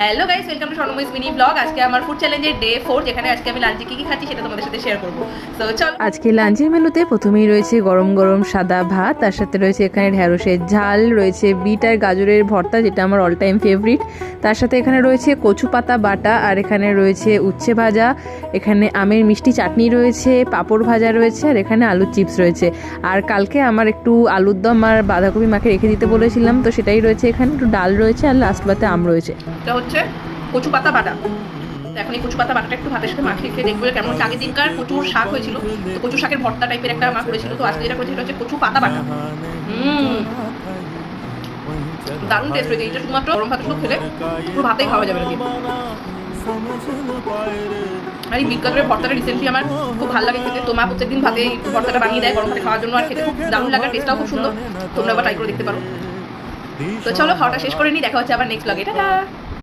Hello guys, welcome to Swarnamoyee's mini blog. আজকে আমার food চ্যালেঞ্জের ডে 4, যেখানে আজকে আমি লাঞ্চে কি খাচ্ছি সেটা তোমাদের সাথে শেয়ার করবো। সো চলো। আজকে লাঞ্চের মেনুতে প্রথমেই রয়েছে গরম গরম সাদা ভাত, তার সাথে রয়েছে এখানে ঢ্যাঁড়সের ঝাল, রয়েছে বিট আর গাজরের ভর্তা যেটা আমার অল টাইম ফেভারিট। তার সাথে এখানে রয়েছে কচু পাতা বাটা, আর এখানে রয়েছে উচ্ছে ভাজা, এখানে আমের মিষ্টি চাটনি রয়েছে, পাঁপড় ভাজা রয়েছে, আর এখানে আলুর চিপস রয়েছে। আর কালকে আমার একটু আলুর দম আর বাঁধাকপি মাখে রেখে দিতে বলেছিলাম, তো সেটাই রয়েছে এখানে। একটু ডাল রয়েছে আর লাস্ট বাতে আম রয়েছে। এটা হচ্ছে কচু পাতা বাটা। এখন এই কচু পাতা বাটাটা একটু ভাতের সাথে মাখিয়ে খেয়ে দেখবো কেমন হচ্ছে। আগের দিনকার কচুর শাক হয়েছিল, তো কচু শাকের ভর্তা টাইপের একটা মা করেছিল, তো আজকে যেটা করেছে সেটা হচ্ছে কচু পাতা বাটা। দারুণ টেস্ট হয়েছে। এটা শুধুমাত্র গরম ভাতের সাথে খেলে পুরো ভাতেই খাওয়া যাবে নাকি। আর এই বিজ্ঞানের ভর্তাটা রিসেন্টলি আমার খুব ভালো লাগে খেতে, তো মা প্রত্যেকদিন ভাতে এই ভর্তাটা বানিয়ে দেয় গরম ভাতে খাওয়ার জন্য, আর খেতে খুব দারুণ লাগে, টেস্টটাও খুব সুন্দর। তোমরা আবার ট্রাই করে দেখতে পারো। তো চলো খাওয়াটা শেষ করে নিই, দেখা হচ্ছে আবার নেক্সট ব্লগে। টাটা।